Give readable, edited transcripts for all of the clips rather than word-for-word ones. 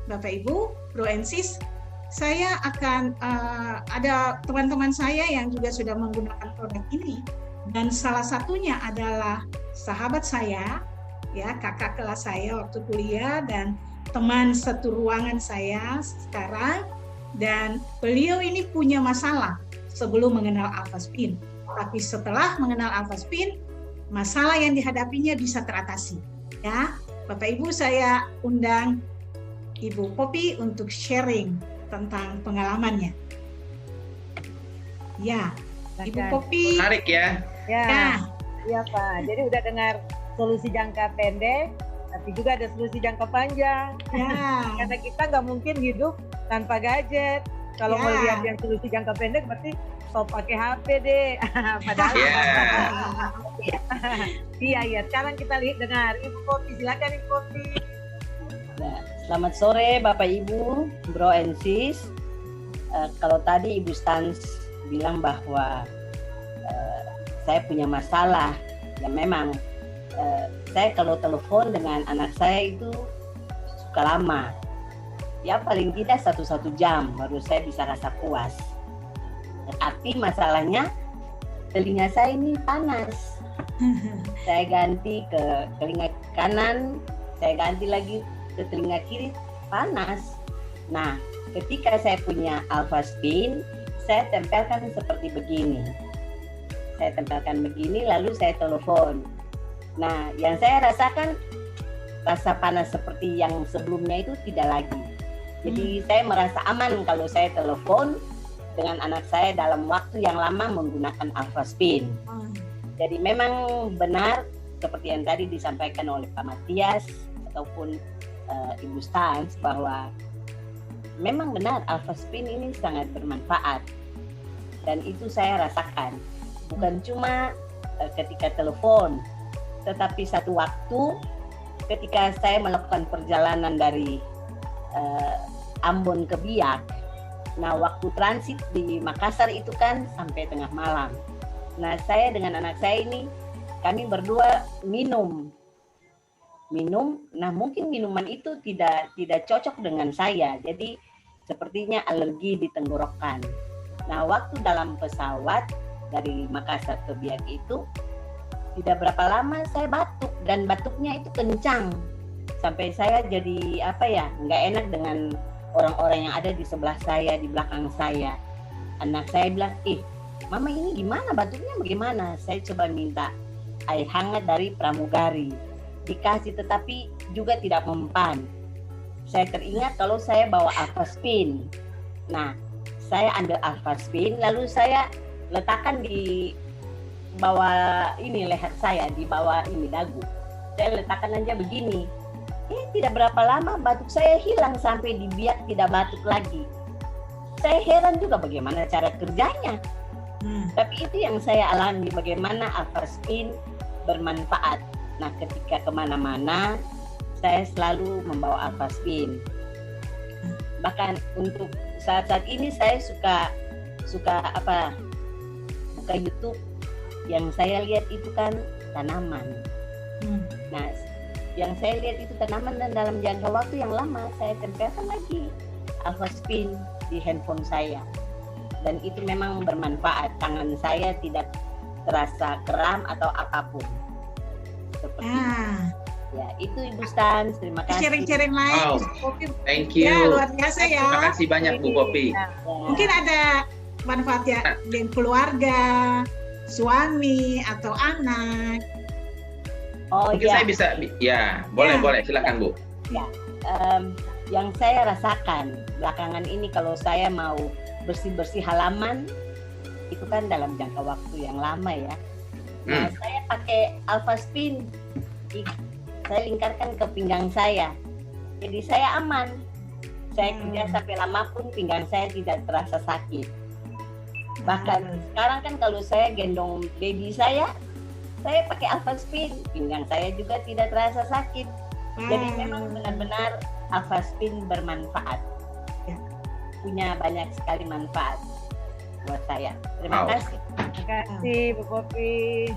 Bapak Ibu, Bro and Sis, saya akan ada teman-teman saya yang juga sudah menggunakan produk ini, dan salah satunya adalah sahabat saya, ya, kakak kelas saya waktu kuliah dan teman satu ruangan saya sekarang. Dan beliau ini punya masalah sebelum mengenal Alphaspin, tapi setelah mengenal Alphaspin, masalah yang dihadapinya bisa teratasi. Ya, Bapak Ibu, saya undang Ibu Poppy untuk sharing tentang pengalamannya. Ya, Ibu Poppy. Menarik ya. Ya, iya Pak. Jadi udah dengar solusi jangka pendek, tapi juga ada solusi jangka panjang. Ya. Karena kita nggak mungkin hidup tanpa gadget. Kalau mau lihat yang solusi jangka pendek, berarti stop pakai HP deh. Padahal. Iya. Sekarang kita lihat dengar Ibu Poppy. Silakan Ibu Poppy. Nah, selamat sore Bapak Ibu, Bro and Sis. Kalau tadi Ibu Stans bilang bahwa saya punya masalah, ya memang saya kalau telepon dengan anak saya itu suka lama. Ya paling tidak 1 jam baru saya bisa rasa puas. Tapi masalahnya telinga saya ini panas. Saya ganti ke telinga kanan, saya ganti lagi ke telinga kiri, panas. Nah, ketika saya punya Alphaspin, saya tempelkan seperti begini. Saya tempelkan begini, lalu saya telepon. Nah, yang saya rasakan rasa panas seperti yang sebelumnya itu tidak lagi. Jadi saya merasa aman kalau saya telepon dengan anak saya dalam waktu yang lama menggunakan Alphaspin. Jadi memang benar seperti yang tadi disampaikan oleh Pak Matias ataupun Ibu Stans bahwa memang benar Alphaspin ini sangat bermanfaat, dan itu saya rasakan bukan cuma ketika telepon, tetapi satu waktu ketika saya melakukan perjalanan dari Ambon ke Biak. Nah, waktu transit di Makassar itu kan sampai tengah malam. Nah, saya dengan anak saya ini, kami berdua minum. Nah mungkin minuman itu tidak cocok dengan saya. Jadi sepertinya alergi di tenggorokan. Nah, waktu dalam pesawat dari Makassar ke Biak itu, tidak berapa lama saya batuk, dan batuknya itu kencang. Sampai saya jadi nggak enak dengan orang-orang yang ada di sebelah saya, di belakang saya. Anak saya bilang, Mama ini gimana, batuknya bagaimana? Saya coba minta air hangat dari pramugari, dikasih tetapi juga tidak mempan. Saya teringat kalau saya bawa Alphaspin. Nah, saya ambil Alphaspin, lalu saya letakkan di bawah ini leher saya, di bawah ini dagu. Saya letakkan aja begini. Tidak berapa lama batuk saya hilang, sampai di Biak tidak batuk lagi. Saya heran juga bagaimana cara kerjanya. Tapi itu yang saya alami, bagaimana Alphaspin bermanfaat. Nah, ketika kemana-mana saya selalu membawa Alphaspin. Bahkan untuk saat-saat ini saya suka buka YouTube, yang saya lihat itu kan tanaman. Nah, yang saya lihat itu tanaman, dan dalam jangka waktu yang lama saya tempelkan lagi Alphaspin di handphone saya, dan itu memang bermanfaat. Tangan saya tidak terasa kram atau apapun. Seperti ya, itu Ibu Stans, terima kasih. Sharing-sharing lain. Thank you. Ya, luar biasa ya. Terima kasih banyak Bu Poppy. Mungkin ada manfaatnya dengan keluarga, suami atau anak. Mungkin saya bisa, boleh silakan Bu. Ya, yang saya rasakan belakangan ini kalau saya mau bersih-bersih halaman, itu kan dalam jangka waktu yang lama ya. Nah, saya pakai Alphaspin, saya lingkarkan ke pinggang saya, jadi saya aman. Saya kerja sampai lama pun pinggang saya tidak terasa sakit. Bahkan sekarang kan kalau saya gendong baby saya pakai Alphaspin, pinggang saya juga tidak terasa sakit. Jadi memang benar-benar Alphaspin bermanfaat. Punya banyak sekali manfaat buat saya. Terima kasih. Terima kasih Bu Poppy.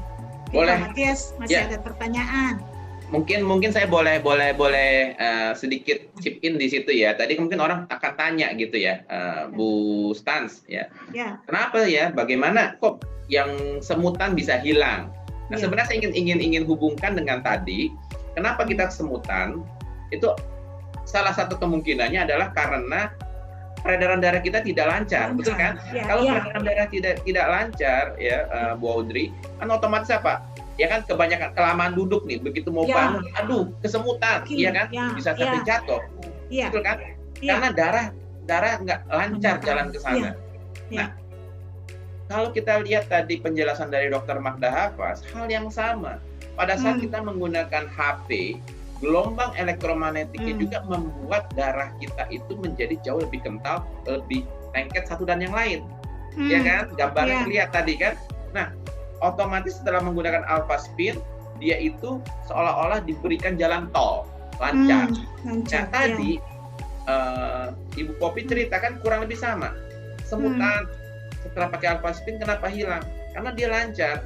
Boleh. Pak Matias, masih ada pertanyaan. mungkin saya boleh sedikit chip in di situ ya. Tadi mungkin orang akan tanya gitu ya, Bu Stans ya. Kenapa ya? Bagaimana kok yang semutan bisa hilang? Nah, sebenarnya saya ingin hubungkan dengan tadi. Kenapa kita semutan? Itu salah satu kemungkinannya adalah karena peredaran darah kita tidak lancar, betul kan? Kalau peredaran darah tidak lancar ya, Bu Audrey, kan otomatis apa? Ya kan kebanyakan kelamaan duduk nih, begitu mau bangun, aduh kesemutan, iya kan? Bisa sampai jatuh, betul kan? Karena darah nggak lancar jalan ke sana. Nah, kalau kita lihat tadi penjelasan dari Dr. Magda Hafaz, hal yang sama. Pada saat kita menggunakan HP, gelombang elektromagnetiknya juga membuat darah kita itu menjadi jauh lebih kental, lebih lengket satu dan yang lain, ya kan? Gambarnya terlihat tadi kan? Nah, otomatis setelah menggunakan alpha spin, dia itu seolah-olah diberikan jalan tol lancar. Nah, tadi Ibu Poppy ceritakan kurang lebih sama. Semutan setelah pakai alpha spin kenapa hilang? Karena dia lancar.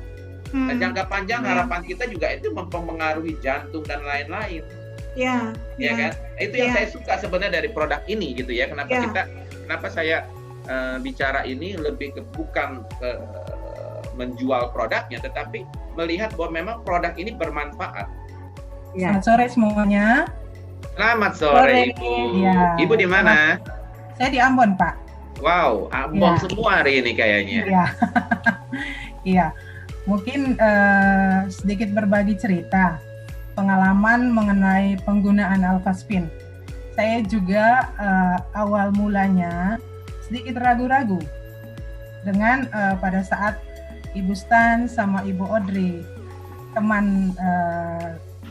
Dan jangka panjang harapan kita juga itu mempengaruhi jantung dan lain-lain. Ya kan? Itu yang saya suka sebenarnya dari produk ini gitu ya. Kenapa saya bicara ini lebih bukan ke menjual produknya, tetapi melihat bahwa memang produk ini bermanfaat. Selamat sore semuanya. Selamat sore Ibu. Ibu di mana? Saya di Ambon, Pak. Wow, Ambon semua hari ini kayaknya. Iya. Mungkin sedikit berbagi cerita pengalaman mengenai penggunaan alpha spin. Saya juga awal mulanya sedikit ragu-ragu dengan pada saat Ibu Stan sama Ibu Audrey, teman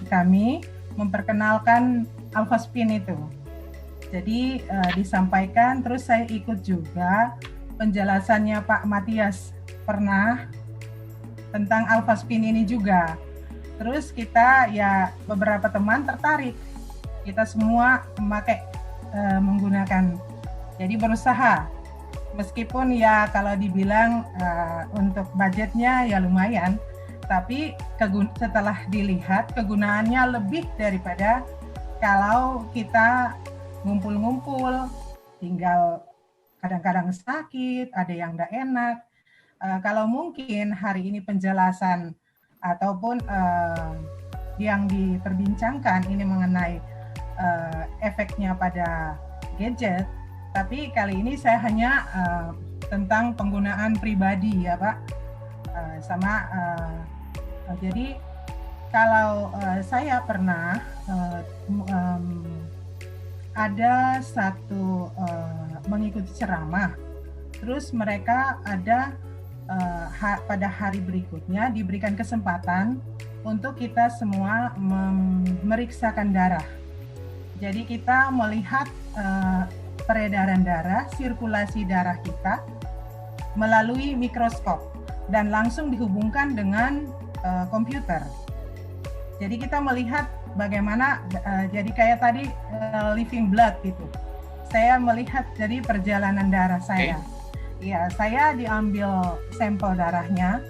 kami, memperkenalkan alpha spin itu. Jadi disampaikan, terus saya ikut juga penjelasannya Pak Matias pernah tentang alpha spin ini juga. Terus kita ya beberapa teman tertarik, kita semua menggunakan. Jadi berusaha. Meskipun ya kalau dibilang untuk budgetnya ya lumayan, tapi setelah dilihat kegunaannya lebih daripada kalau kita ngumpul-ngumpul, tinggal kadang-kadang sakit, ada yang nggak enak. Kalau mungkin hari ini penjelasan ataupun yang diperbincangkan ini mengenai efeknya pada gadget, tapi kali ini saya hanya tentang penggunaan pribadi ya Pak, jadi kalau saya pernah ada satu mengikuti ceramah, terus mereka ada pada hari berikutnya diberikan kesempatan untuk kita semua memeriksakan darah. Jadi kita melihat peredaran darah, sirkulasi darah kita melalui mikroskop dan langsung dihubungkan dengan komputer. Jadi kita melihat bagaimana jadi kayak tadi living blood gitu. Saya melihat jadi perjalanan darah saya. Ya, saya diambil sampel darahnya.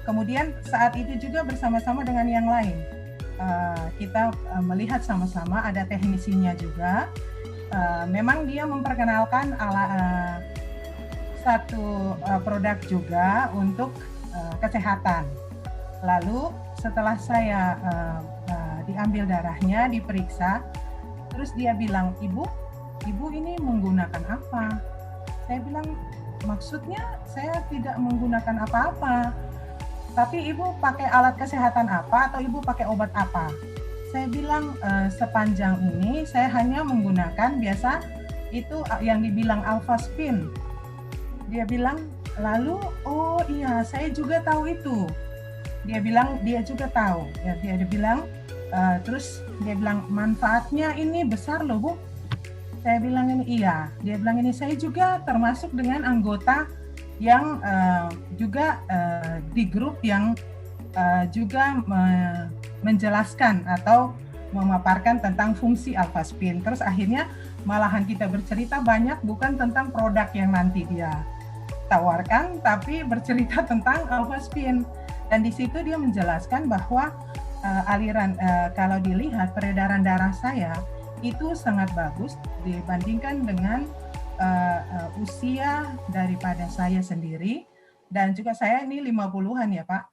Kemudian saat itu juga bersama-sama dengan yang lain. Kita melihat sama-sama, ada teknisinya juga. Memang dia memperkenalkan satu produk juga untuk kesehatan. Lalu setelah saya diambil darahnya, diperiksa, terus dia bilang, ibu ini menggunakan apa? Saya bilang, maksudnya saya tidak menggunakan apa-apa. Tapi ibu pakai alat kesehatan apa atau ibu pakai obat apa? Saya bilang sepanjang ini saya hanya menggunakan biasa itu yang dibilang alpha spin. Dia bilang, lalu oh iya saya juga tahu itu. Dia bilang dia juga tahu. Ya, dia bilang terus dia bilang manfaatnya ini besar loh Bu. Saya bilang ini iya. Dia bilang ini saya juga termasuk dengan anggota yang juga di grup yang juga menjelaskan atau memaparkan tentang fungsi alpha spin. Terus akhirnya malahan kita bercerita banyak bukan tentang produk yang nanti dia tawarkan, tapi bercerita tentang alpha spin. Dan di situ dia menjelaskan bahwa aliran kalau dilihat peredaran darah saya itu sangat bagus dibandingkan dengan usia daripada saya sendiri, dan juga saya ini 50-an ya Pak.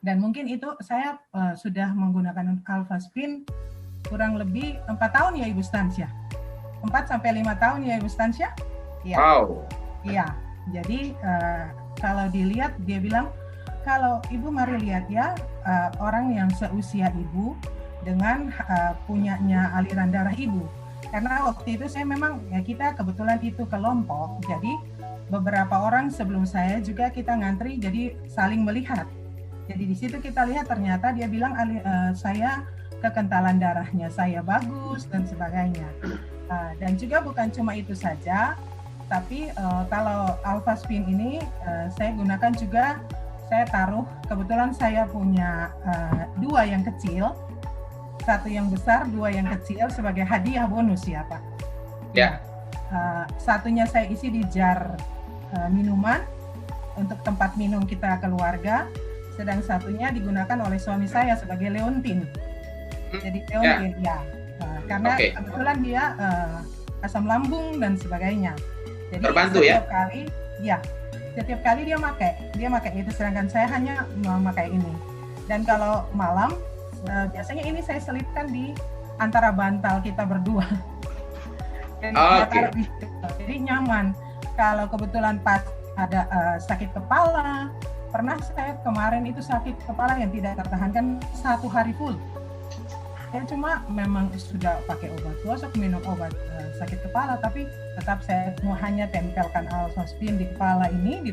Dan mungkin itu saya sudah menggunakan Alphaspin kurang lebih 4 tahun ya Ibu Stansya. 4-5 tahun ya Ibu Stansya? Iya. Wow. Iya. Jadi kalau dilihat dia bilang, kalau Ibu mari lihat ya orang yang seusia Ibu dengan punyanya aliran darah Ibu. Karena waktu itu saya memang ya kita kebetulan itu kelompok, jadi beberapa orang sebelum saya juga kita ngantri, jadi saling melihat. Jadi di situ kita lihat ternyata dia bilang saya kekentalan darahnya saya bagus dan sebagainya. Dan juga bukan cuma itu saja, tapi kalau Alphaspin ini saya gunakan juga, saya taruh, kebetulan saya punya 2 yang kecil, 1 yang besar, 2 yang kecil sebagai hadiah bonus ya Pak. Ya. Satunya saya isi di jar minuman untuk tempat minum kita keluarga, sedang satunya digunakan oleh suami saya sebagai leontin. Jadi leontin ya, karena kebetulan dia asam lambung dan sebagainya. Jadi terbantu setiap kali, ya setiap kali dia pakai itu, sedangkan saya hanya memakai ini. Dan kalau malam biasanya ini saya selipkan di antara bantal kita berdua. Dan jadi nyaman. Kalau kebetulan pas ada sakit kepala, pernah saya kemarin itu sakit kepala yang tidak tertahankan 1 hari full. Saya cuma memang sudah pakai obat gosok, minum obat sakit kepala, tapi tetap saya hanya tempelkan Alphaspin di kepala ini, di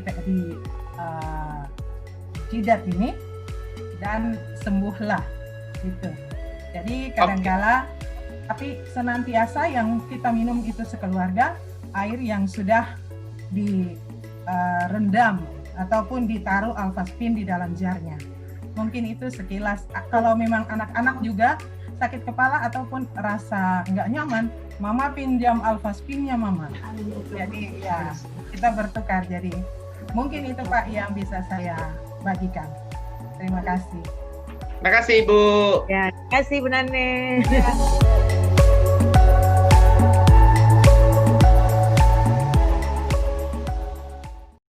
jidat ini, dan sembuhlah gitu. Jadi kadangkala tapi senantiasa yang kita minum itu sekeluarga air yang sudah direndam ataupun ditaruh Alphaspin di dalam jarnya. Mungkin itu sekilas. Kalau memang anak-anak juga sakit kepala ataupun rasa nggak nyaman, Mama pinjam Alphaspinnya Mama. Jadi ya kita bertukar. Jadi mungkin itu Pak yang bisa saya bagikan. Terima kasih. Terima kasih Ibu. Ya, terima kasih Bu Nane.